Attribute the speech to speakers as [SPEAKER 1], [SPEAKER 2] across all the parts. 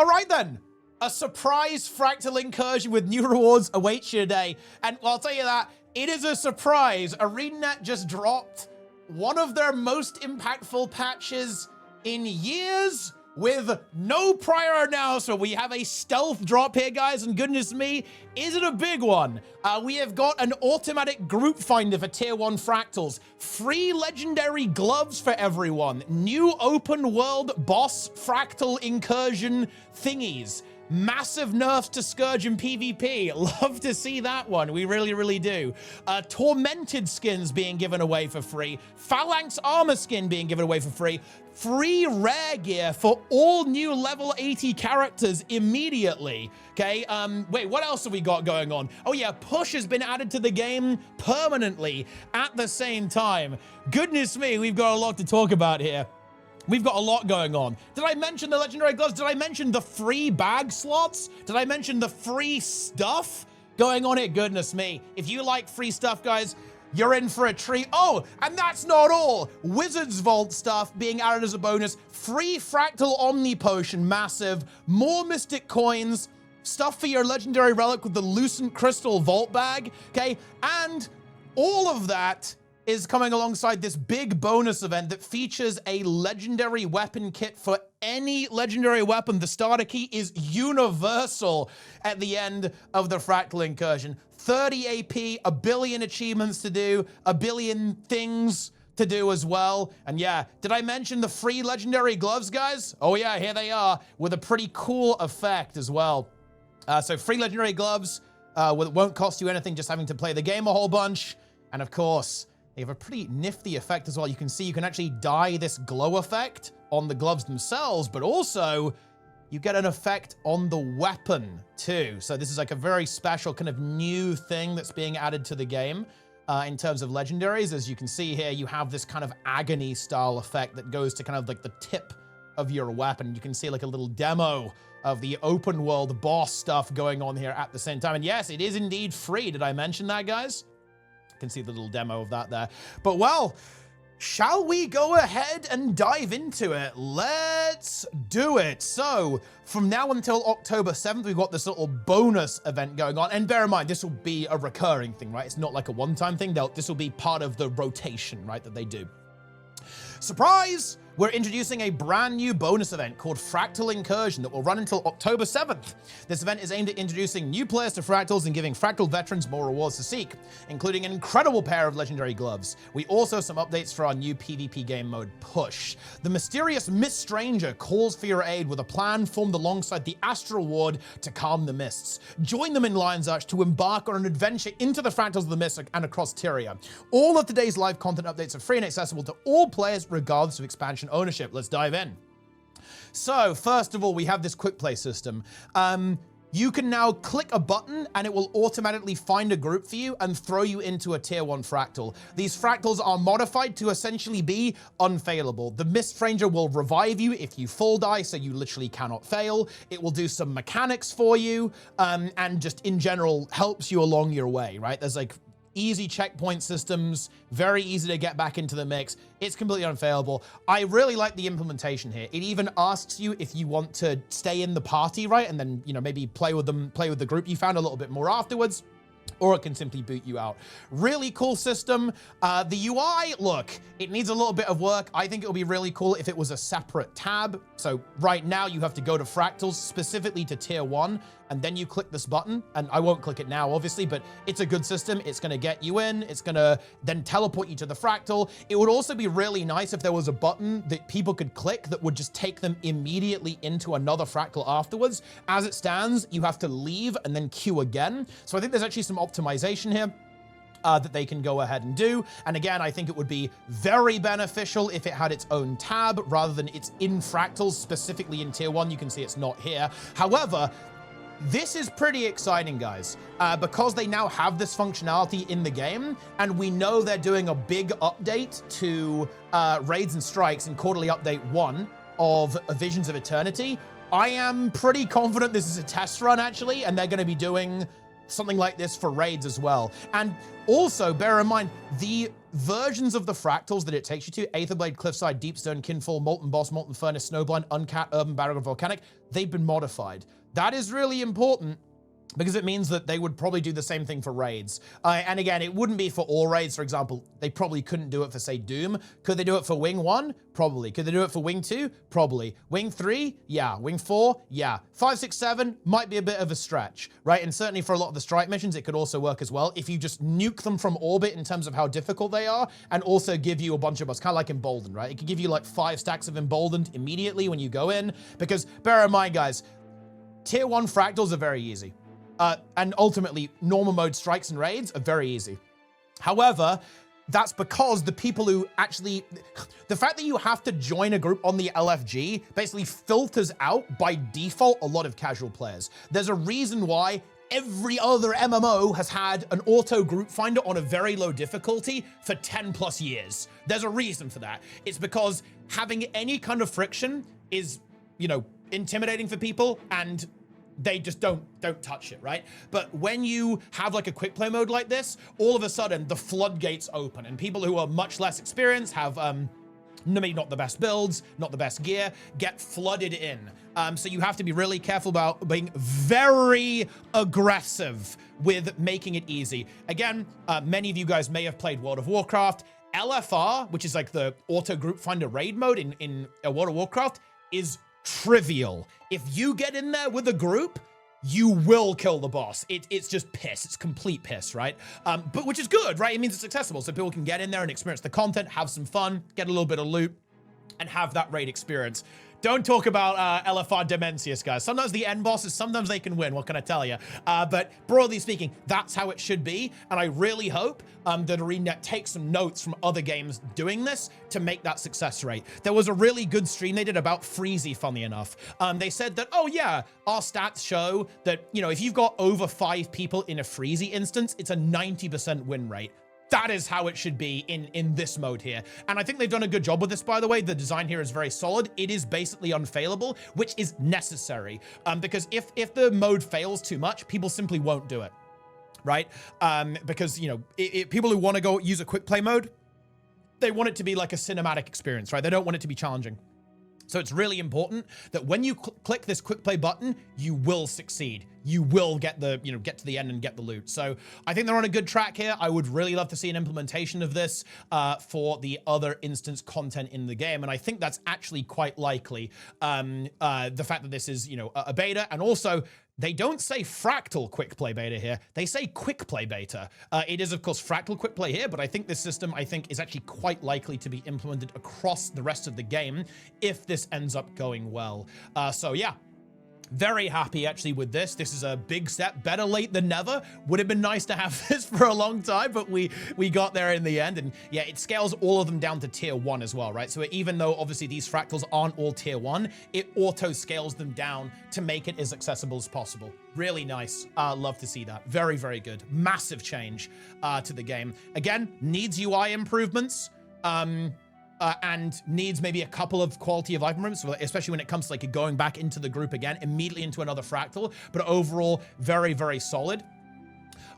[SPEAKER 1] All right then. A surprise fractal incursion with new rewards awaits you today. And well, I'll tell you that, it is a surprise. ArenaNet just dropped one of their most impactful patches in years with no prior announcement. We have a stealth drop here, guys, and goodness me, is it a big one? We have got an automatic group finder for tier 1 fractals, free legendary gloves for everyone, new open world boss fractal incursion thingies, massive nerfs to Scourge and PvP. Love to see that one. We really, really do. Tormented skins being given away for free. Phalanx armor skin being given away for free. Free rare gear for all new level 80 characters immediately. Okay, wait, what else have we got going on? Oh yeah, push has been added to the game permanently at the same time. Goodness me, we've got a lot to talk about here. We've got a lot going on. Did I mention the legendary gloves? Did I mention the free bag slots? Did I mention the free stuff going on here? Goodness me. If you like free stuff, guys, you're in for a treat. Oh, and that's not all. Wizard's Vault stuff being added as a bonus. Free Fractal Omni Potion, massive. More Mystic Coins. Stuff for your legendary relic with the Lucent Crystal Vault Bag. Okay, and all of that is coming alongside this big bonus event that features a legendary weapon kit for any legendary weapon. The starter key is universal at the end of the Fractal Incursion. 30 AP, a billion achievements to do, a billion things to do as well. And yeah, did I mention the free legendary gloves, guys? Oh yeah, here they are with a pretty cool effect as well. So free legendary gloves won't cost you anything, just having to play the game a whole bunch. And of course, they have a pretty nifty effect as well. You can see you can actually dye this glow effect on the gloves themselves, but also you get an effect on the weapon too. So this is like a very special kind of new thing that's being added to the game in terms of legendaries. As you can see here, you have this kind of agony style effect that goes to kind of like the tip of your weapon. You can see like a little demo of the open world boss stuff going on here at the same time. And yes, it is indeed free. Did I mention that, guys? Can see the little demo of that there. But well, shall we go ahead and dive into it? Let's do it. So from now until October 7th, we've got this little bonus event going on. And bear in mind, this will be a recurring thing, right? It's not like a one-time thing. This will be part of the rotation, right, that they do. Surprise! We're introducing a brand new bonus event called Fractal Incursion that will run until October 7th. This event is aimed at introducing new players to Fractals and giving Fractal veterans more rewards to seek, including an incredible pair of legendary gloves. We also have some updates for our new PvP game mode, Push. The mysterious Miss Stranger calls for your aid with a plan formed alongside the Astral Ward to calm the mists. Join them in Lion's Arch to embark on an adventure into the Fractals of the Mist and across Tyria. All of today's live content updates are free and accessible to all players regardless of expansion ownership. Let's dive in. So first of all, we have this quick play system. You can now click a button and it will automatically find a group for you and throw you into a tier 1 fractal. These fractals are modified to essentially be unfailable. The Mist Stranger will revive you if you full die, so you literally cannot fail. It will do some mechanics for you and just in general helps you along your way, right? There's like easy checkpoint systems, very easy to get back into the mix. It's completely unfailable. I really like the implementation here. It even asks you if you want to stay in the party, right? And then, you know, maybe play with them, play with the group you found a little bit more afterwards, or it can simply boot you out. Really cool system. The UI, look, it needs a little bit of work. I think it would be really cool if it was a separate tab. So right now you have to go to Fractals, specifically to tier 1, and then you click this button, and I won't click it now, obviously, but it's a good system. It's gonna get you in, it's gonna then teleport you to the Fractal. It would also be really nice if there was a button that people could click that would just take them immediately into another Fractal afterwards. As it stands, you have to leave and then queue again. So I think there's actually some optimization here that they can go ahead and do. And again, I think it would be very beneficial if it had its own tab rather than it's in Fractals, specifically in tier 1. You can see it's not here. However, this is pretty exciting, guys, because they now have this functionality in the game, and we know they're doing a big update to Raids and Strikes in Quarterly Update 1 of Visions of Eternity. I am pretty confident this is a test run, actually, and they're going to be doing something like this for raids as well. And also, bear in mind, the versions of the fractals that it takes you to, Aetherblade, Cliffside, Deepstone, Kinfall, Molten Boss, Molten Furnace, Snowblind, Uncat, Urban, Battleground, Volcanic, they've been modified. That is really important, because it means that they would probably do the same thing for raids. And again, it wouldn't be for all raids. For example, they probably couldn't do it for, say, Doom. Could they do it for Wing 1? Probably. Could they do it for Wing 2? Probably. Wing 3? Yeah. Wing 4? Yeah. 5, 6, 7 might be a bit of a stretch, right? And certainly for a lot of the strike missions, it could also work as well if you just nuke them from orbit in terms of how difficult they are, and also give you a bunch of buffs, kind of like Emboldened, right? It could give you like 5 stacks of Emboldened immediately when you go in, because bear in mind, guys, Tier 1 fractals are very easy. And ultimately, normal mode strikes and raids are very easy. However, that's because the people who actually, the fact that you have to join a group on the LFG basically filters out by default a lot of casual players. There's a reason why every other MMO has had an auto group finder on a very low difficulty for 10 plus years. There's a reason for that. It's because having any kind of friction is, you know, intimidating for people, and they just don't touch it, right? But when you have like a quick play mode like this, all of a sudden the floodgates open, and people who are much less experienced, have maybe not the best builds, not the best gear, get flooded in. So you have to be really careful about being very aggressive with making it easy. Again, many of you guys may have played World of Warcraft. LFR, which is like the auto group finder raid mode in World of Warcraft, is trivial. If you get in there with a group, you will kill the boss. It's just piss. It's complete piss, right? But which is good, right? It means it's accessible, so people can get in there and experience the content, have some fun, get a little bit of loot, and have that raid experience. Don't talk about LFR Demencius, guys. Sometimes the end bosses, sometimes they can win. What can I tell you? But broadly speaking, that's how it should be. And I really hope that ArenaNet takes some notes from other games doing this to make that success rate. There was a really good stream they did about Freezy, funny enough. They said that, oh yeah, our stats show that, you know, if you've got over 5 people in a Freezy instance, it's a 90% win rate. That is how it should be in this mode here. And I think they've done a good job with this, by the way. The design here is very solid. It is basically unfailable, which is necessary. Because if the mode fails too much, people simply won't do it, right? Because, you know, people who want to go use a quick play mode, they want it to be like a cinematic experience, right? They don't want it to be challenging. So it's really important that when you click this quick play button, you will succeed. You will get the, you know, get to the end and get the loot. So I think they're on a good track here. I would really love to see an implementation of this for the other instance content in the game. And I think that's actually quite likely. The fact that this is, you know, a beta, and also they don't say fractal quick play beta here. They say quick play beta. It is, of course, fractal quick play here, but I think this system, is actually quite likely to be implemented across the rest of the game if this ends up going well. So yeah, very happy actually with this. This is a big step. Better late than never. Would have been nice to have this for a long time, but we got there in the end. And yeah, it scales all of them down to tier 1 as well, right? So even though obviously these fractals aren't all tier 1, it auto scales them down to make it as accessible as possible. Really nice. Love to see that. Very, very good. Massive change to the game. Again, needs UI improvements. And needs maybe a couple of quality of life improvements, especially when it comes to like going back into the group again, immediately into another fractal, but overall, very, very solid.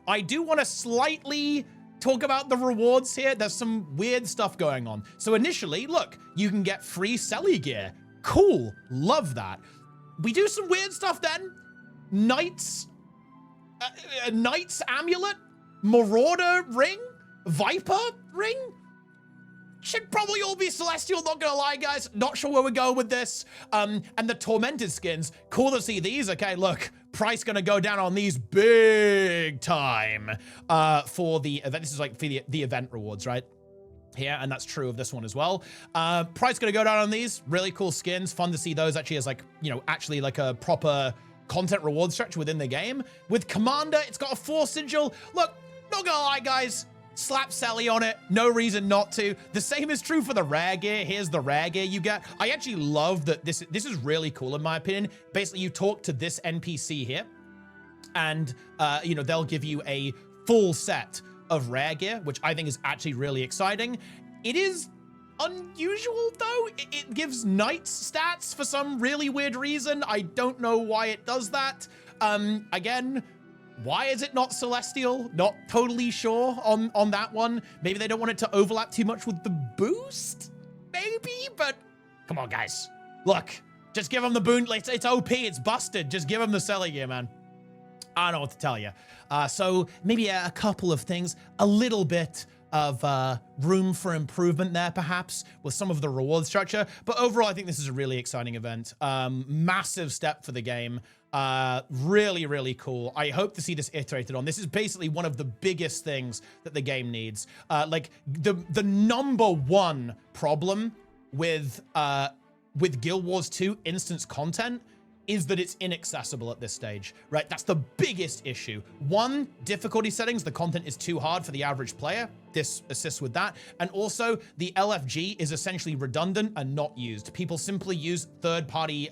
[SPEAKER 1] I do want to slightly talk about the rewards here. There's some weird stuff going on. So initially, look, you can get free Selly gear. Cool, love that. We do some weird stuff then. Knight's amulet, Marauder ring, Viper ring. Should probably all be Celestial, not gonna lie, guys. Not sure where we're going with this. And the Tormented skins, cool to see these. Okay, look, price gonna go down on these big time for the event. This is like for the event rewards, right? Here, and that's true of this one as well. Price gonna go down on these. Really cool skins. Fun to see those actually as like, you know, actually like a proper content reward structure within the game. With Commander, it's got a 4 sigil. Look, not gonna lie, guys. Slap Selly on it, no reason not to. The same is true for the rare gear. Here's the rare gear you get. I actually love that this is really cool in my opinion. Basically, you talk to this NPC here, and you know, they'll give you a full set of rare gear, which I think is actually really exciting. It is unusual though. It gives Knight's stats for some really weird reason. I don't know why it does that. Again, Why is it not Celestial? Not totally sure on that one. Maybe they don't want it to overlap too much with the boost? Maybe, but come on, guys. Look, just give them the boon. It's OP, it's busted. Just give them the selling gear, man. I don't know what to tell you. So maybe a couple of things, a little bit of room for improvement there, perhaps, with some of the reward structure. But overall, I think this is a really exciting event. Massive step for the game. Really, really cool. I hope to see this iterated on. This is basically one of the biggest things that the game needs. Like the number one problem with Guild Wars 2 instance content is that it's inaccessible at this stage, right? That's the biggest issue. One, difficulty settings. The content is too hard for the average player. This assists with that. And also, the LFG is essentially redundant and not used. People simply use third-party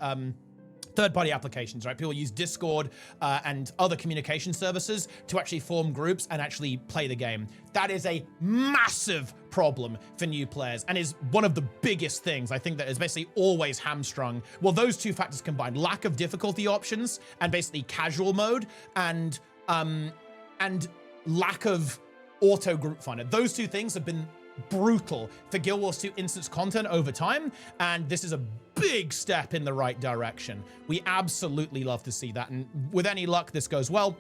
[SPEAKER 1] applications, right? People use Discord and other communication services to actually form groups and actually play the game. That is a massive problem for new players and is one of the biggest things I think that is basically always hamstrung. Well, those two factors combined, lack of difficulty options and basically casual mode and lack of auto group finder. Those two things have been brutal for Guild Wars 2 instance content over time, and this is a big step in the right direction. We absolutely love to see that, and with any luck, this goes well,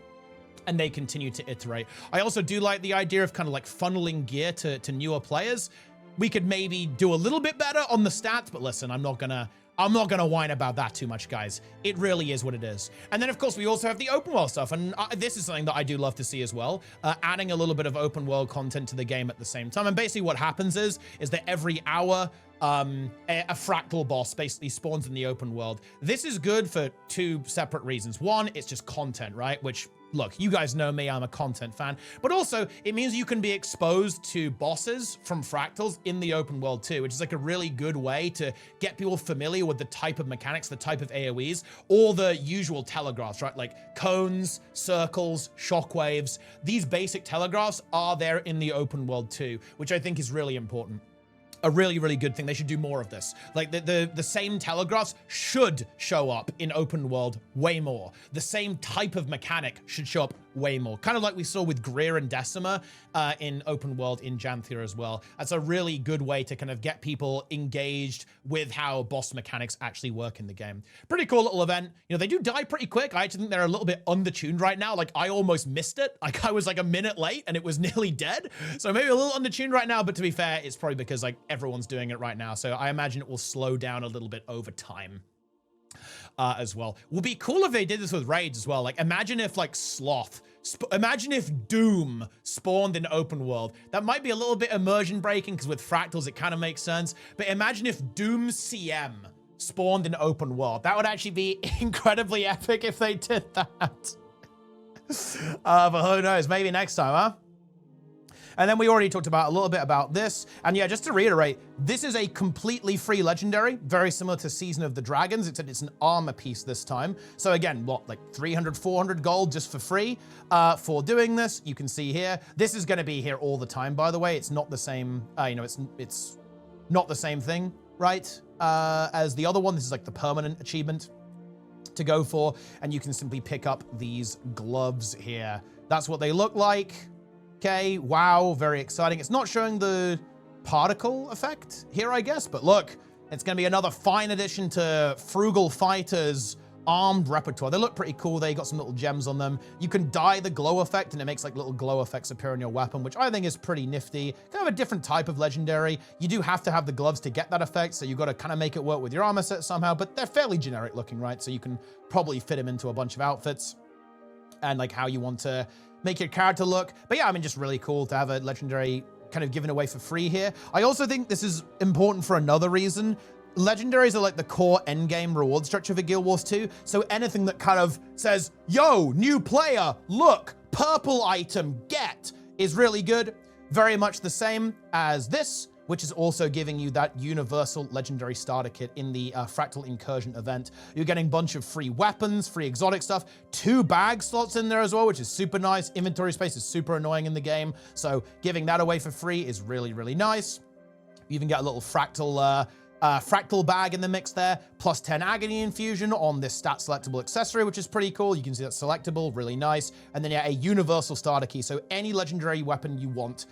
[SPEAKER 1] and they continue to iterate. I also do like the idea of kind of like funneling gear to newer players. We could maybe do a little bit better on the stats, but listen, I'm not gonna whine about that too much, guys. It really is what it is. And then, of course, we also have the open world stuff, and this is something that I do love to see as well, adding a little bit of open world content to the game at the same time. And basically what happens is that every hour, a fractal boss basically spawns in the open world. This is good for two separate reasons. One, it's just content, right? Which, look, you guys know me, I'm a content fan, but also it means you can be exposed to bosses from fractals in the open world too, which is like a really good way to get people familiar with the type of mechanics, the type of AoEs, all the usual telegraphs, right? Like cones, circles, shockwaves. These basic telegraphs are there in the open world too, which I think is really important. A really, really good thing. They should do more of this. Like the same telegraphs should show up in open world way more. The same type of mechanic should show up way more. Kind of like we saw with Greer and Decima in open world in Janthia as well. That's a really good way to kind of get people engaged with how boss mechanics actually work in the game. Pretty cool little event. You know, they do die pretty quick. I actually think they're a little bit undertuned right now. Like I almost missed it. Like I was like a minute late and it was nearly dead. So maybe a little undertuned right now, but to be fair, it's probably because like everyone's doing it right now. So I imagine it will slow down a little bit over time. As well. Would be cool if they did this with raids as well. Like imagine if like Sloth, imagine if Doom spawned in open world. That might be a little bit immersion breaking because with fractals it kind of makes sense. But imagine if Doom CM spawned in open world. That would actually be incredibly epic if they did that. But who knows? Maybe next time, huh? And then we already talked about a little bit about this. And yeah, just to reiterate, this is a completely free legendary, very similar to Season of the Dragons, except it's an armor piece this time. So again, what, like 300, 400 gold just for free for doing this. You can see here, this is gonna be here all the time, by the way. It's not the same, you know, it's not the same thing, right? As the other one. This is like the permanent achievement to go for. And you can simply pick up these gloves here. That's what they look like. Okay, wow, very exciting. It's not showing the particle effect here, I guess, but look, it's gonna be another fine addition to Frugal Fighter's armed repertoire. They look pretty cool. They got some little gems on them. You can dye the glow effect and it makes like little glow effects appear on your weapon, which I think is pretty nifty. Kind of a different type of legendary. You do have to have the gloves to get that effect, so you got to kind of make it work with your armor set somehow, but they're fairly generic looking, right? So you can probably fit them into a bunch of outfits and like how you want to make your character look. But yeah, I mean, just really cool to have a legendary kind of given away for free here. I also think this is important for another reason. Legendaries are like the core endgame reward structure for Guild Wars 2. So anything that kind of says, yo, new player, look, purple item, get, is really good. Very much the same as this, which is also giving you that universal legendary starter kit in the Fractal Incursion event. You're getting a bunch of free weapons, free exotic stuff, 2 bag slots in there as well, which is super nice. Inventory space is super annoying in the game, so giving that away for free is really, really nice. You even get a little fractal fractal bag in the mix there, plus 10 agony infusion on this stat selectable accessory, which is pretty cool. You can see that's selectable, really nice. And then yeah, a universal starter key. So any legendary weapon you want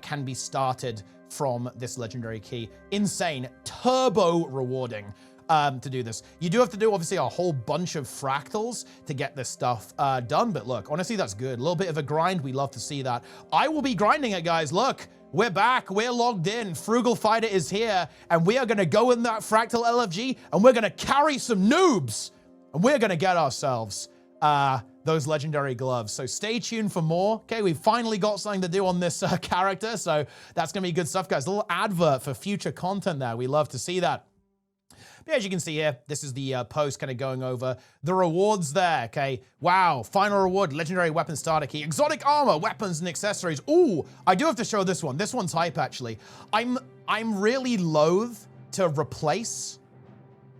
[SPEAKER 1] can be started from this legendary key. Insane, turbo rewarding to do this. You do have to do obviously a whole bunch of fractals to get this stuff done, but look, honestly, that's good. A little bit of a grind, we love to see that. I will be grinding it, guys. Look, we're back, we're logged in, Frugal Fighter is here, and we are gonna go in that fractal LFG, and we're gonna carry some noobs, and we're gonna get ourselves those legendary gloves. So stay tuned for more. Okay, we finally got something to do on this character, so that's gonna be good stuff, guys. A little advert for future content there. We love to see that. But as you can see here, this is the post kind of going over the rewards there, okay? Wow, final reward, legendary weapon starter key, exotic armor, weapons and accessories. Ooh, I do have to show this one. This one's hype, actually. I'm really loath to replace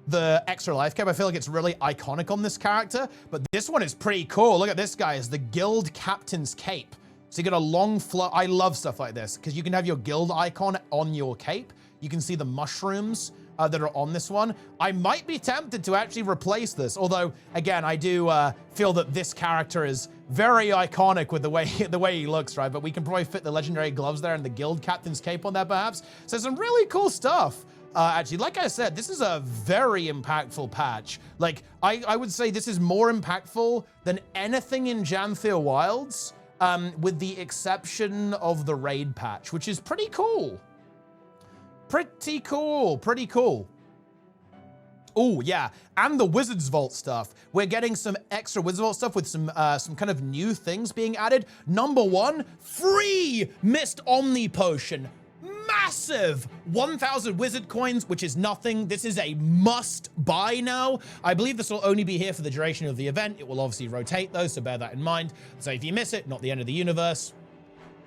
[SPEAKER 1] the extra life cap. I feel like it's really iconic on this character, but this one is pretty cool. Look at this, guys, the guild captain's cape. So you get a long flow. I love stuff like this because you can have your guild icon on your cape. You can see the mushrooms that are on this one. I might be tempted to actually replace this, although again, I do feel that this character is very iconic with the way he looks, right? But we can probably fit the legendary gloves there and the guild captain's cape on there, perhaps. So some really cool stuff. Actually, like I said, this is a very impactful patch. Like, I would say this is more impactful than anything in Janthir Wilds, with the exception of the raid patch, which is pretty cool. Pretty cool. Oh, yeah, and the Wizard's Vault stuff. We're getting some extra Wizard's Vault stuff with some kind of new things being added. Number one, free Mist Omni Potion. Massive 1,000 wizard coins, which is nothing. This is a must buy now. I believe this will only be here for the duration of the event. It will obviously rotate though, so bear that in mind. So if you miss it, not the end of the universe.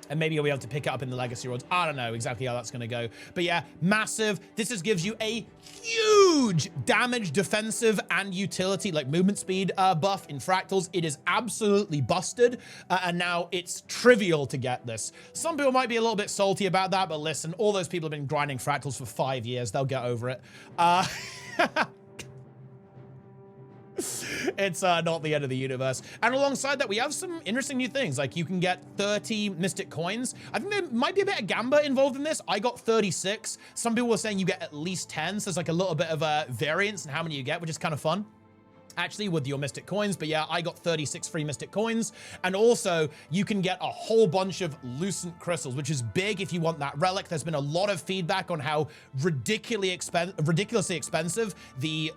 [SPEAKER 1] And maybe you'll be able to pick it up in the legacy rewards. I don't know exactly how that's going to go. But yeah, massive. This just gives you a huge damage, defensive, and utility, like movement speed buff in fractals. It is absolutely busted. And now it's trivial to get this. Some people might be a little bit salty about that, but listen, all those people have been grinding fractals for 5 years. They'll get over it. It's not the end of the universe. And alongside that, we have some interesting new things. Like you can get 30 mystic coins. I think there might be a bit of gamba involved in this. I got 36. Some people were saying you get at least 10. So there's like a little bit of a variance in how many you get, which is kind of fun, actually, with your mystic coins. But yeah, I got 36 free mystic coins. And also you can get a whole bunch of lucent crystals, which is big if you want that relic. There's been a lot of feedback on how ridiculously expensive the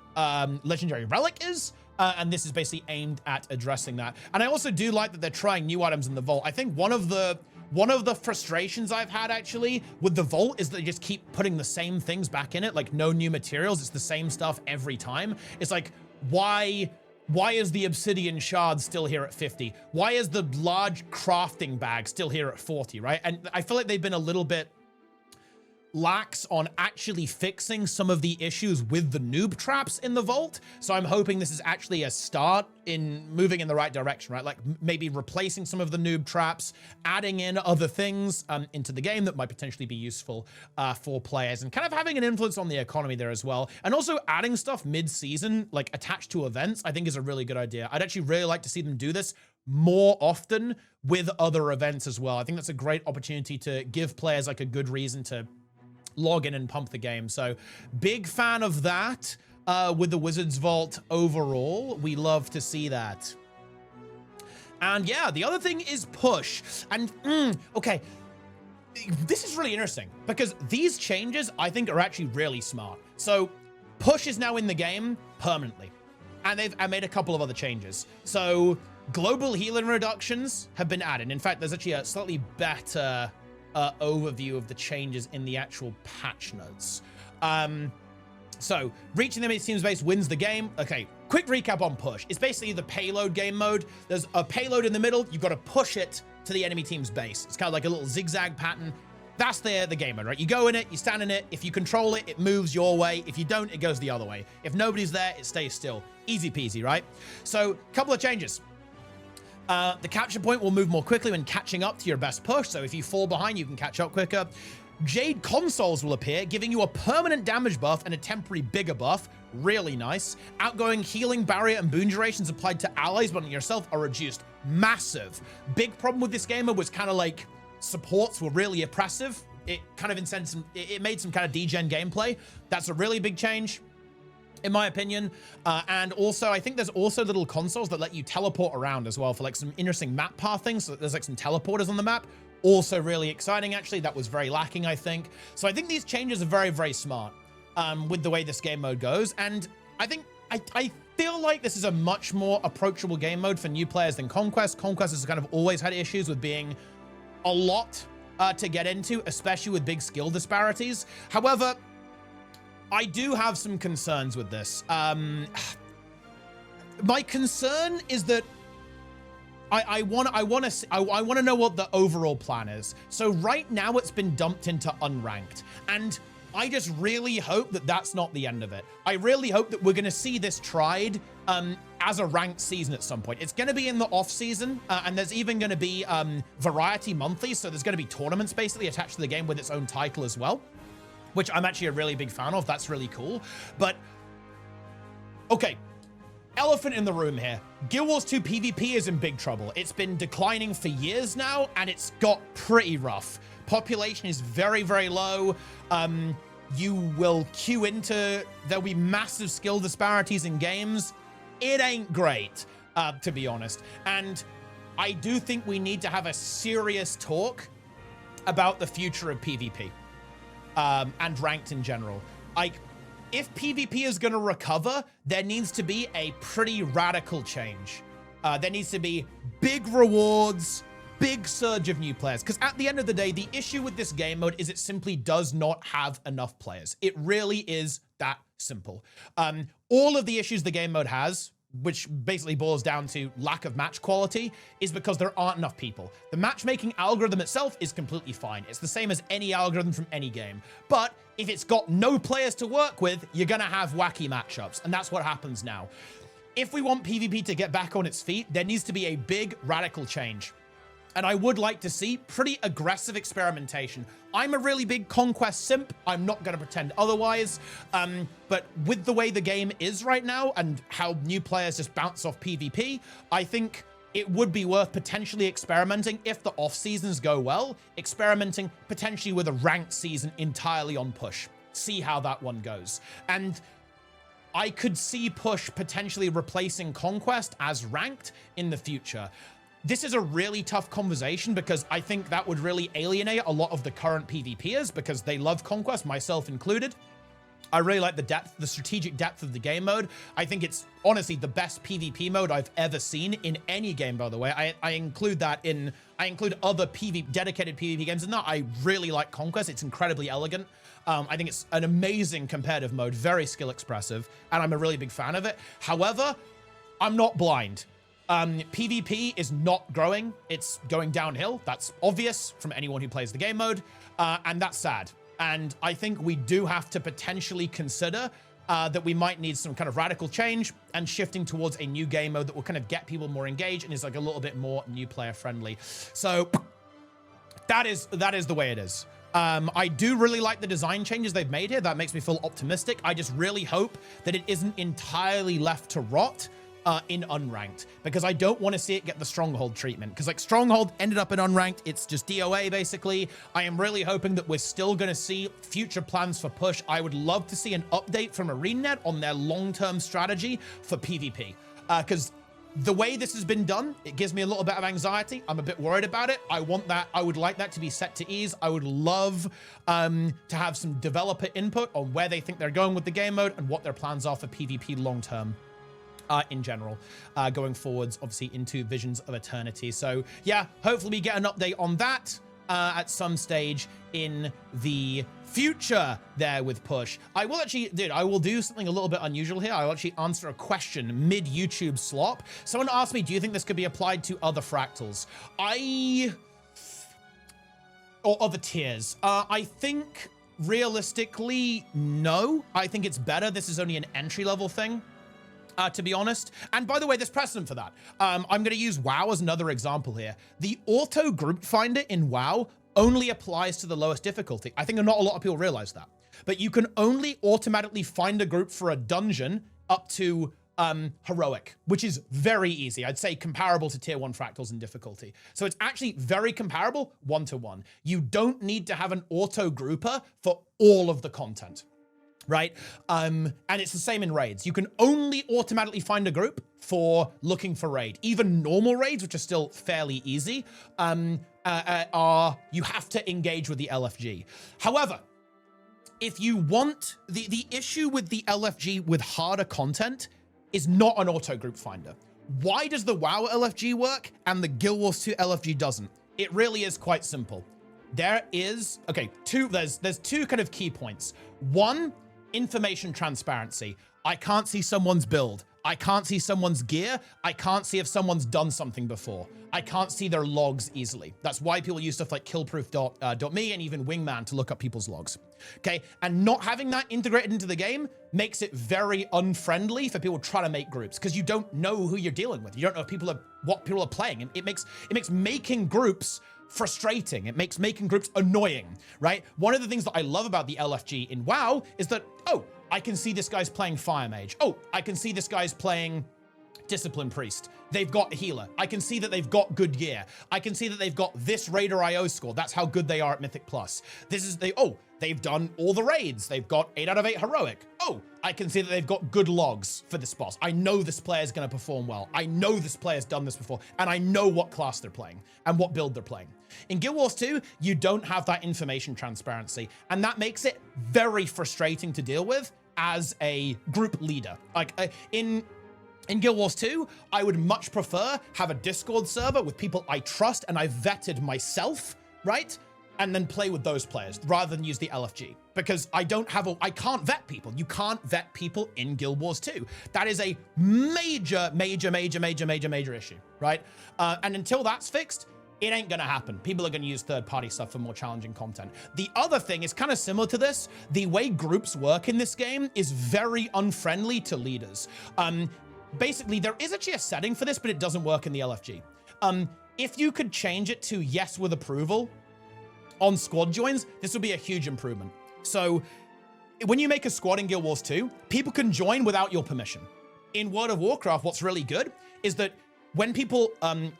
[SPEAKER 1] legendary relic is. And this is basically aimed at addressing that. And I also do like that they're trying new items in the vault. I think one of the frustrations I've had actually with the vault is that they just keep putting the same things back in it, like no new materials. It's the same stuff every time. It's like, why is the obsidian shard still here at 50? Why is the large crafting bag still here at 40, right? And I feel like they've been a little bit lax on actually fixing some of the issues with the noob traps in the vault. So I'm hoping this is actually a start in moving in the right direction, right? Like maybe replacing some of the noob traps, adding in other things into the game that might potentially be useful for players, and kind of having an influence on the economy there as well. And also adding stuff mid-season, like attached to events, I think is a really good idea. I'd actually really like to see them do this more often with other events as well. I think that's a great opportunity to give players like a good reason to log in and pump the game. So big fan of that with the Wizard's Vault overall. We love to see that. And yeah, the other thing is push. And okay, this is really interesting because these changes I think are actually really smart. So push is now in the game permanently, and they've made a couple of other changes. So global healing reductions have been added. In fact, there's actually a slightly better overview of the changes in the actual patch notes. So reaching the enemy team's base wins the game. Okay, quick recap on push. It's basically the payload game mode. There's a payload in the middle. You've got to push it to the enemy team's base. It's kind of like a little zigzag pattern. That's the game mode, right? You go in it, you stand in it. If you control it, it moves your way. If you don't, it goes the other way. If nobody's there, it stays still. Easy peasy, right? So a couple of changes. The capture point will move more quickly when catching up to your best push. So if you fall behind, you can catch up quicker. Jade consoles will appear, giving you a permanent damage buff and a temporary bigger buff. Really nice. Outgoing healing, barrier, and boon durations applied to allies but on yourself are reduced. Massive. Big problem with this game was kind of like supports were really oppressive. It kind of it made some kind of degen gameplay. That's a really big change, in my opinion. And also, I think there's also little consoles that let you teleport around as well for like some interesting map pathing. So there's like some teleporters on the map. Also really exciting, actually. That was very lacking, I think. So I think these changes are very, very smart with the way this game mode goes. And I think, I feel like this is a much more approachable game mode for new players than Conquest. Conquest has kind of always had issues with being a lot to get into, especially with big skill disparities. However, I do have some concerns with this. My concern is that I want to know what the overall plan is. So right now it's been dumped into unranked, and I just really hope that that's not the end of it. I really hope that we're going to see this tried as a ranked season at some point. It's going to be in the off season, and there's even going to be variety monthly. So there's going to be tournaments basically attached to the game with its own title as well, which I'm actually a really big fan of. That's really cool. But okay, elephant in the room here. Guild Wars 2 PvP is in big trouble. It's been declining for years now, and it's got pretty rough. Population is very, very low. You will queue into, there'll be massive skill disparities in games. It ain't great, to be honest. And I do think we need to have a serious talk about the future of PvP and ranked in general. Like, if PvP is going to recover, there needs to be a pretty radical change. There needs to be big rewards, big surge of new players. Because at the end of the day, the issue with this game mode is it simply does not have enough players. It really is that simple. All of the issues the game mode has, which basically boils down to lack of match quality, is because there aren't enough people. The matchmaking algorithm itself is completely fine. It's the same as any algorithm from any game. But if it's got no players to work with, you're gonna have wacky matchups, and that's what happens now. If we want PvP to get back on its feet, there needs to be a big radical change. And I would like to see pretty aggressive experimentation. I'm a really big Conquest simp. I'm not gonna pretend otherwise. But with the way the game is right now and how new players just bounce off PvP, I think it would be worth potentially experimenting, if the off seasons go well, experimenting potentially with a ranked season entirely on push. See how that one goes. And I could see push potentially replacing Conquest as ranked in the future. This is a really tough conversation because I think that would really alienate a lot of the current PvPers because they love Conquest, myself included. I really like the depth, the strategic depth of the game mode. I think it's honestly the best PvP mode I've ever seen in any game, by the way. I include other dedicated PvP games in that. I really like Conquest. It's incredibly elegant. I think it's an amazing competitive mode, very skill expressive, and I'm a really big fan of it. However, I'm not blind. PvP is not growing. It's going downhill. That's obvious from anyone who plays the game mode, and that's sad. And I think we do have to potentially consider that we might need some kind of radical change and shifting towards a new game mode that will kind of get people more engaged and is like a little bit more new player friendly. So that is the way it is. I do really like the design changes they've made here. That makes me feel optimistic. I just really hope that it isn't entirely left to rot in unranked, because I don't want to see it get the Stronghold treatment, because like Stronghold ended up in unranked. It's just DOA basically. I am really hoping that we're still going to see future plans for push. I would love to see an update from ArenaNet on their long-term strategy for PvP, because the way this has been done, it gives me a little bit of anxiety. I'm a bit worried about it. I would like that to be set to ease. I would love to have some developer input on where they think they're going with the game mode and what their plans are for PvP long-term. In general, going forwards, obviously, into Visions of Eternity. So, yeah, hopefully we get an update on that at some stage in the future there with push. I will actually, I will do something a little bit unusual here. I'll actually answer a question mid-YouTube slop. Someone asked me, do you think this could be applied to other fractals? Or other tiers? I think, realistically, no. I think it's better. This is only an entry-level thing. To be honest. And by the way, there's precedent for that. I'm going to use WoW as another example here. The auto group finder in WoW only applies to the lowest difficulty. I think not a lot of people realize that. But you can only automatically find a group for a dungeon up to heroic, which is very easy. I'd say comparable to tier 1 fractals in difficulty. So it's actually very comparable 1-to-1. You don't need to have an auto grouper for all of the content, right? And it's the same in raids. You can only automatically find a group for looking for raid. Even normal raids, which are still fairly easy, you have to engage with the LFG. However, if you want, the issue with the LFG with harder content is not an auto group finder. Why does the WoW LFG work and the Guild Wars 2 LFG doesn't? It really is quite simple. There is, okay, there's two kind of key points. One, information transparency. I can't see someone's build. I can't see someone's gear. I can't see if someone's done something before. I can't see their logs easily. That's why people use stuff like killproof.me and even Wingman to look up people's logs. Okay, and not having that integrated into the game makes it very unfriendly for people trying to make groups because you don't know who you're dealing with. You don't know if what people are playing, and it makes making groups frustrating. It makes making groups annoying, right? One of the things that I love about the LFG in WoW is that, oh, I can see this guy's playing Fire Mage. Oh, I can see this guy's playing Discipline Priest. They've got a healer. I can see that they've got good gear. I can see that they've got this Raider IO score. That's how good they are at Mythic Plus. They've done all the raids. They've got 8 out of 8 heroic. Oh, I can see that they've got good logs for this boss. I know this player's going to perform well. I know this player's done this before, and I know what class they're playing and what build they're playing. In Guild Wars 2, you don't have that information transparency, and that makes it very frustrating to deal with as a group leader. Like in Guild Wars 2, I would much prefer have a Discord server with people I trust and I've vetted myself, right? And then play with those players rather than use the LFG, because I can't vet people. You can't vet people in Guild Wars 2. That is a major issue, right? And until that's fixed, it ain't gonna happen. People are gonna use third-party stuff for more challenging content. The other thing is kind of similar to this. The way groups work in this game is very unfriendly to leaders. Basically, there is actually a setting for this, but it doesn't work in the LFG. If you could change it to yes with approval on squad joins, this would be a huge improvement. So when you make a squad in Guild Wars 2, people can join without your permission. In World of Warcraft, what's really good is that when people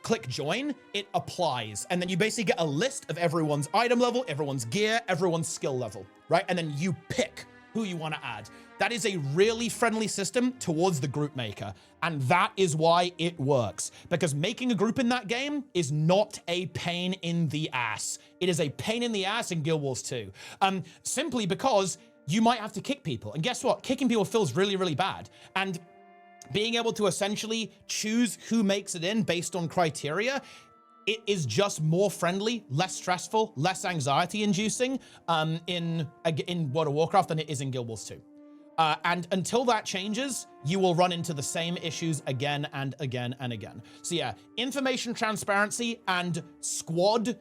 [SPEAKER 1] click join, it applies. And then you basically get a list of everyone's item level, everyone's gear, everyone's skill level, right? And then you pick who you want to add. That is a really friendly system towards the group maker. And that is why it works. Because making a group in that game is not a pain in the ass. It is a pain in the ass in Guild Wars 2. Simply because you might have to kick people. And guess what? Kicking people feels really, really bad. And being able to essentially choose who makes it in based on criteria, it is just more friendly, less stressful, less anxiety inducing in World of Warcraft than it is in Guild Wars 2. And until that changes, you will run into the same issues again and again and again. So yeah, information transparency and squad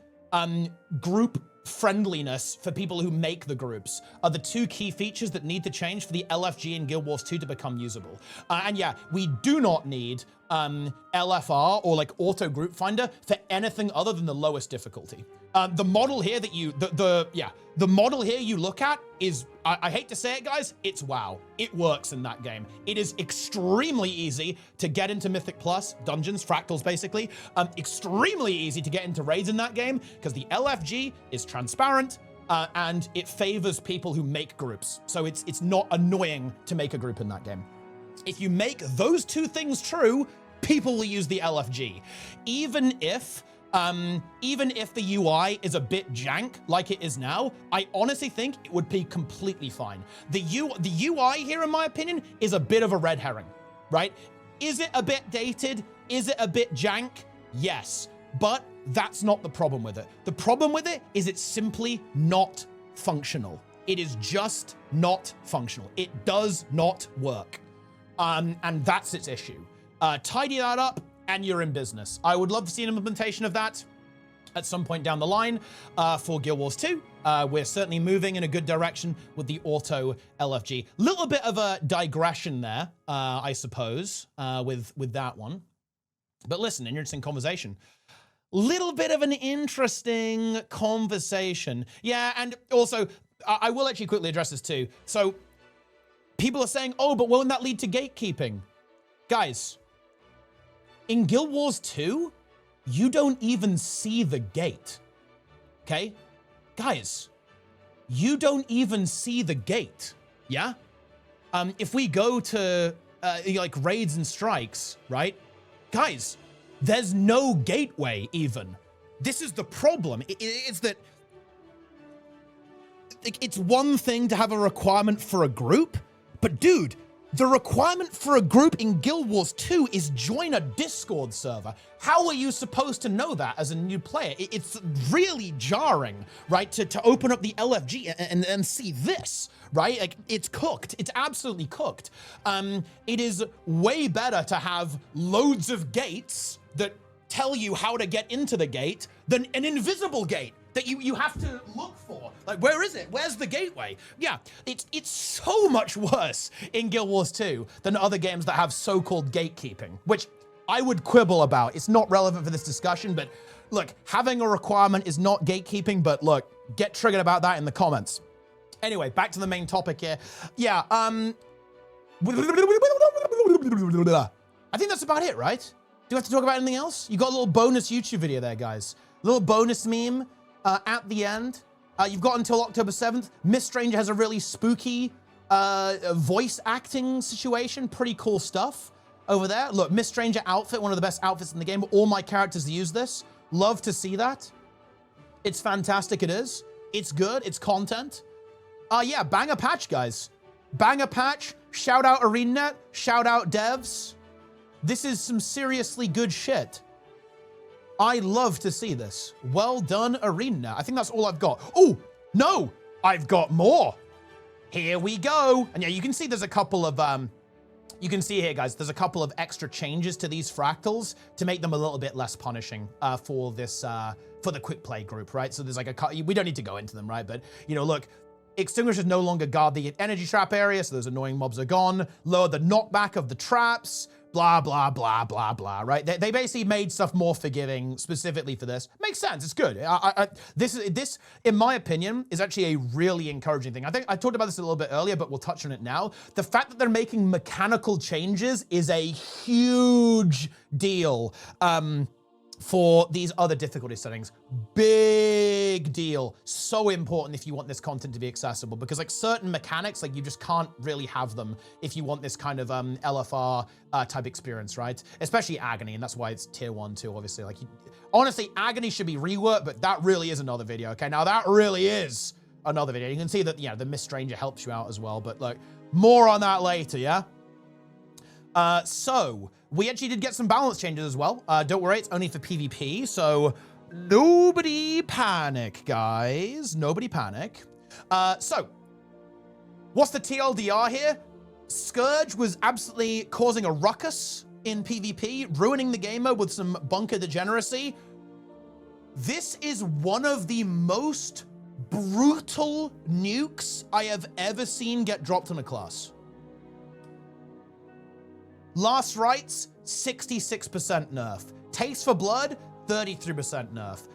[SPEAKER 1] group friendliness for people who make the groups are the two key features that need to change for the LFG in Guild Wars 2 to become usable. And yeah, we do not need LFR or like auto group finder for anything other than the lowest difficulty. The model here that the model here you look at is, I hate to say it, guys, it's WoW. It works in that game. It is extremely easy to get into Mythic Plus, dungeons, fractals, basically. Extremely easy to get into raids in that game because the LFG is transparent and it favors people who make groups. So it's not annoying to make a group in that game. If you make those two things true, people will use the LFG. Even if the UI is a bit jank like it is now, I honestly think it would be completely fine. The UI here, in my opinion, is a bit of a red herring, right? Is it a bit dated? Is it a bit jank? Yes, but that's not the problem with it. The problem with it is it's simply not functional. It is just not functional. It does not work. And that's its issue. Tidy that up and you're in business. I would love to see an implementation of that at some point down the line for Guild Wars 2. We're certainly moving in a good direction with the auto LFG. Little bit of a digression there, I suppose, with that one. But listen, interesting conversation. little bit of an interesting conversation. Yeah, and also, I will actually quickly address this too. So, people are saying, oh, but won't that lead to gatekeeping? Guys, in Guild Wars 2, you don't even see the gate, okay? Guys, you don't even see the gate, yeah? If we go to, like, raids and strikes, right? Guys, there's no gateway even. This is the problem. It's that it's one thing to have a requirement for a group, but dude, the requirement for a group in Guild Wars 2 is join a Discord server. How are you supposed to know that as a new player? It's really jarring, right? To open up the LFG and see this, right? Like, it's cooked. It's absolutely cooked. It is way better to have loads of gates that tell you how to get into the gate than an invisible gate that you have to look for. Like, where is it? Where's the gateway? Yeah, it's so much worse in Guild Wars 2 than other games that have so-called gatekeeping, which I would quibble about. It's not relevant for this discussion, but look, having a requirement is not gatekeeping, but look, get triggered about that in the comments. Anyway, back to the main topic here. Yeah, I think that's about it, right? Do you have to talk about anything else? You got a little bonus YouTube video there, guys. A little bonus meme at the end. You've got until October 7th. Miss Stranger has a really spooky voice acting situation. Pretty cool stuff over there. Look, Miss Stranger outfit, one of the best outfits in the game. All my characters use this. Love to see that. It's fantastic, it is. It's good, it's content. Yeah, bang a patch, guys. Bang a patch. Shout out ArenaNet. Shout out devs. This is some seriously good shit. I love to see this. Well done, ArenaNet. I think that's all I've got. Oh, no, I've got more. Here we go. And yeah, you can see there's a couple of, you can see here, guys, there's a couple of extra changes to these fractals to make them a little bit less punishing for this, for the quick play group, right? So there's like we don't need to go into them, right? But, you know, look, extinguishers no longer guard the energy trap area, so those annoying mobs are gone. Lower the knockback of the traps. Blah, blah, blah, blah, blah, right? They basically made stuff more forgiving specifically for this. Makes sense, it's good. This, in my opinion, is actually a really encouraging thing. I think I talked about this a little bit earlier, but we'll touch on it now. The fact that they're making mechanical changes is a huge deal for these other difficulty settings. Big deal. So important if you want this content to be accessible, because like certain mechanics, like you just can't really have them if you want this kind of LFR type experience, right? Especially Agony, and that's why it's tier 1 too, obviously. Like, honestly, Agony should be reworked, but that really is another video, okay? Now that really is another video. You can see that, yeah, the Miss Stranger helps you out as well, but like, more on that later, yeah? So, we actually did get some balance changes as well. Don't worry, it's only for PvP, so nobody panic, guys. Nobody panic. So, what's the TLDR here? Scourge was absolutely causing a ruckus in PvP, ruining the game mode with some bunker degeneracy. This is one of the most brutal nukes I have ever seen get dropped on a class. Last Rites, 66% nerf. Taste for Blood, 33% nerf.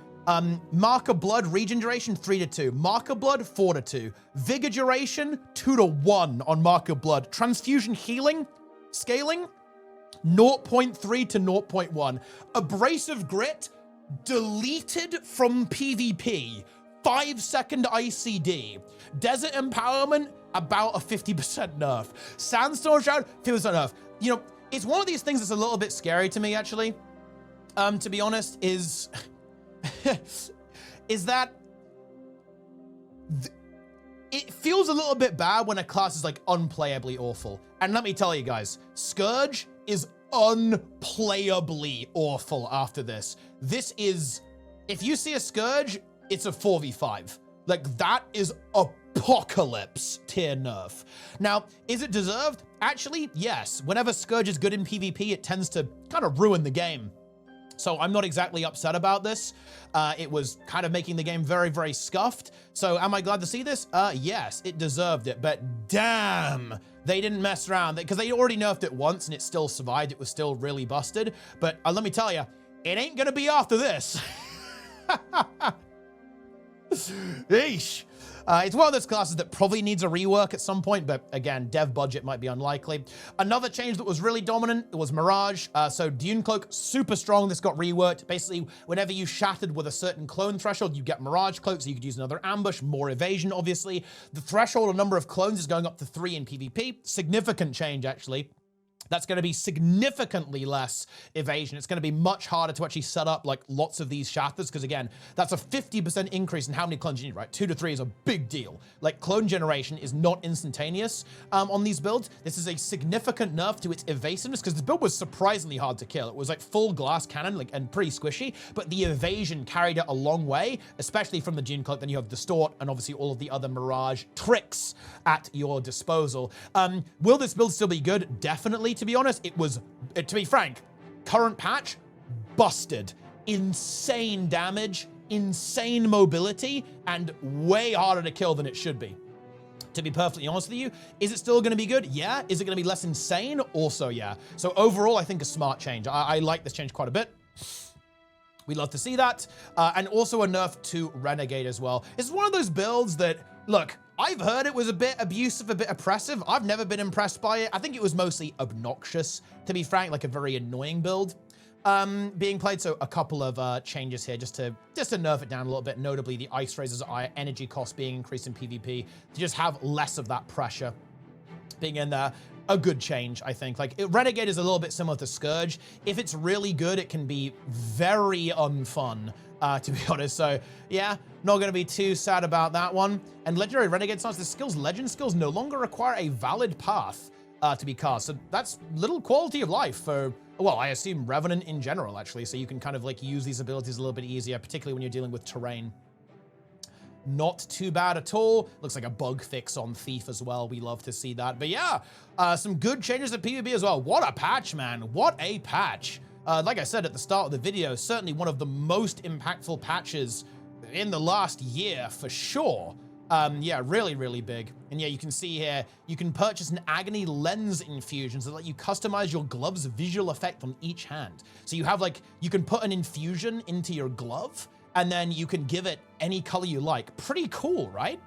[SPEAKER 1] Mark of Blood regen duration, 3-2. Mark of Blood, 4-2. Vigor duration, 2-1 on Mark of Blood. Transfusion healing, scaling, 0.3 to 0.1. Abrasive Grit, deleted from PvP. 5-second ICD. Desert Empowerment, about a 50% nerf. Sandstorm Shroud, 50% nerf. You know, it's one of these things that's a little bit scary to me, actually, to be honest, is that it feels a little bit bad when a class is, like, unplayably awful. And let me tell you guys, Scourge is unplayably awful after this. This is, if you see a Scourge, it's a 4v5. Like, that is apocalypse tier nerf. Now, is it deserved? Actually, yes. Whenever Scourge is good in PvP, it tends to kind of ruin the game. So I'm not exactly upset about this. It was kind of making the game very, very scuffed. So am I glad to see this? Yes, it deserved it. But damn, they didn't mess around. Because they already nerfed it once and it still survived. It was still really busted. But let me tell you, it ain't gonna be after this. Eesh. It's one of those classes that probably needs a rework at some point, but again, dev budget might be unlikely. Another change that was really dominant was Mirage. So Dune Cloak, super strong. This got reworked. Basically, whenever you shattered with a certain clone threshold, you get Mirage Cloak, so you could use another ambush, more evasion, obviously. The threshold on number of clones is going up to 3 in PvP. Significant change, actually. That's going to be significantly less evasion. It's going to be much harder to actually set up like lots of these shatters because again, that's a 50% increase in how many clones you need, right? 2 to 3 is a big deal. Like clone generation is not instantaneous on these builds. This is a significant nerf to its evasiveness because this build was surprisingly hard to kill. It was like full glass cannon like, and pretty squishy, but the evasion carried it a long way, especially from the Dune Cloak. Then you have Distort and obviously all of the other Mirage tricks at your disposal. Will this build still be good? Definitely. To be honest, it was, to be frank, current patch, busted. Insane damage, insane mobility, and way harder to kill than it should be. To be perfectly honest with you, is it still going to be good? Yeah. Is it going to be less insane? Also, yeah. So overall, I think a smart change. I like this change quite a bit. We'd love to see that. And also a nerf to Renegade as well. It's one of those builds that, look, I've heard it was a bit abusive, a bit oppressive. I've never been impressed by it. I think it was mostly obnoxious, to be frank, like a very annoying build being played. So a couple of changes here just to nerf it down a little bit. Notably, the Ice Razor's energy cost being increased in PvP to just have less of that pressure being in there. A good change, I think. Like, Renegade is a little bit similar to Scourge. If it's really good, it can be very unfun, to be honest. So, yeah, not going to be too sad about that one. And Legendary Renegade starts, the skills, legend skills no longer require a valid path to be cast. So that's little quality of life for, well, I assume Revenant in general, actually. So you can kind of like use these abilities a little bit easier, particularly when you're dealing with terrain. Not too bad at all. Looks like a bug fix on Thief as well. We love to see that. But yeah, some good changes to PvP as well. What a patch, man. What a patch. Like I said at the start of the video, certainly one of the most impactful patches in the last year for sure. Yeah, really, really big. And yeah, you can see here, you can purchase an Agony Lens infusion so that you customize your glove's visual effect on each hand. So you have like, you can put an infusion into your glove and then you can give it any color you like. Pretty cool, right?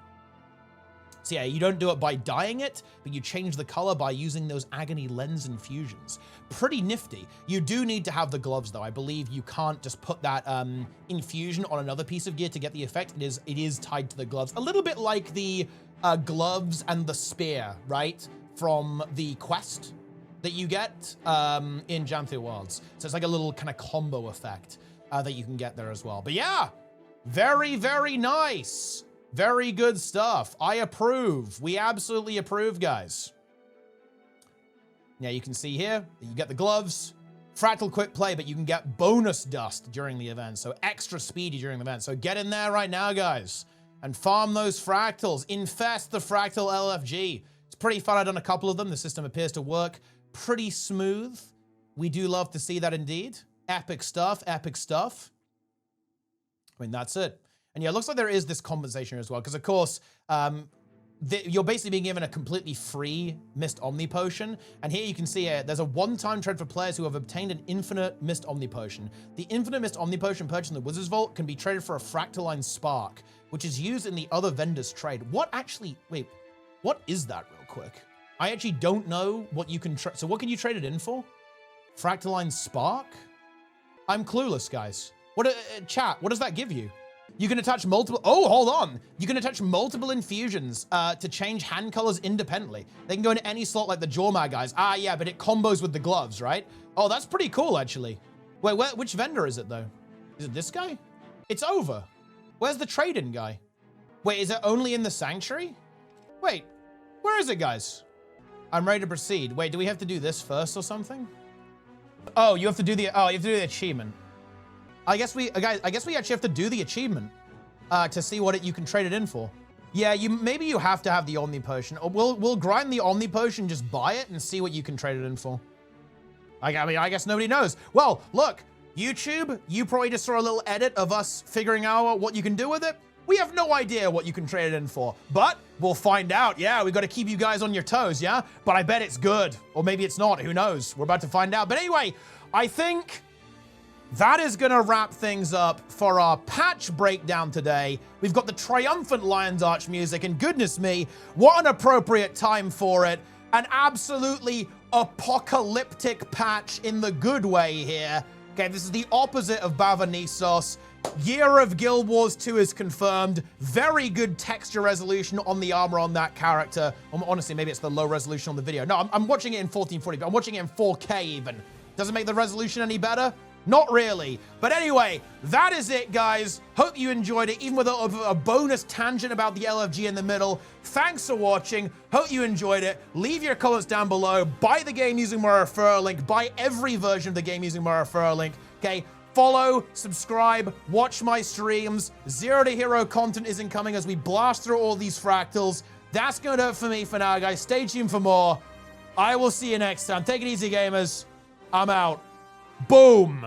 [SPEAKER 1] So yeah, you don't do it by dyeing it, but you change the color by using those Agony Lens infusions. Pretty nifty. You do need to have the gloves though. I believe you can't just put that infusion on another piece of gear to get the effect. It is tied to the gloves. A little bit like the gloves and the spear, right? From the quest that you get in Jam Through Worlds. So it's like a little kind of combo effect that you can get there as well. But yeah, very, very nice. Very good stuff. I approve. We absolutely approve, guys. Yeah, you can see here that you get the gloves, Fractal Quick Play, but you can get bonus dust during the event, so extra speedy during the event. So get in there right now, guys, and farm those fractals. Infest the Fractal LFG. It's pretty fun. I've done a couple of them. The system appears to work pretty smooth. We do love to see that indeed. Epic stuff, epic stuff. I mean, that's it. And yeah, it looks like there is this compensation as well, because of course, you're basically being given a completely free Mist Omni Potion. And here you can see there's a one-time trade for players who have obtained an infinite Mist Omni Potion. The infinite Mist Omni Potion purchased in the Wizard's Vault can be traded for a Fractaline Spark, which is used in the other vendor's trade. What actually, wait, what is that real quick? I actually don't know what you can trade. So what can you trade it in for? Fractaline Spark? I'm clueless, guys. Chat, what does that give you? You can attach multiple, oh, hold on. You can attach multiple infusions to change hand colors independently. They can go into any slot like the Jormag guys. Ah, yeah, but it combos with the gloves, right? Oh, that's pretty cool, actually. Wait, which vendor is it, though? Is it this guy? It's over. Where's the trade-in guy? Wait, is it only in the Sanctuary? Wait, where is it, guys? I'm ready to proceed. Wait, do we have to do this first or something? Oh, you have to do the achievement. I guess we actually have to do the achievement to see what you can trade it in for. Yeah, maybe you have to have the Omni Potion. Or we'll grind the Omni Potion, just buy it and see what you can trade it in for. I mean, I guess nobody knows. Well, look, YouTube, you probably just saw a little edit of us figuring out what you can do with it. We have no idea what you can trade it in for, but we'll find out. Yeah, we got to keep you guys on your toes, yeah? But I bet it's good, or maybe it's not. Who knows? We're about to find out. But anyway, I think that is going to wrap things up for our patch breakdown today. We've got the triumphant Lion's Arch music, and goodness me, what an appropriate time for it. An absolutely apocalyptic patch in the good way here. Okay, this is the opposite of Bavanissos. Year of Guild Wars 2 is confirmed. Very good texture resolution on the armor on that character. Honestly, maybe it's the low resolution on the video. No, I'm watching it in 1440, but I'm watching it in 4K even. Does it make the resolution any better? Not really. But anyway, that is it, guys. Hope you enjoyed it, even with a bonus tangent about the LFG in the middle. Thanks for watching. Hope you enjoyed it. Leave your comments down below. Buy the game using my referral link. Buy every version of the game using my referral link. Okay? Follow, subscribe, watch my streams. Zero to Hero content is incoming as we blast through all these fractals. That's going to do it for me for now, guys. Stay tuned for more. I will see you next time. Take it easy, gamers. I'm out. Boom.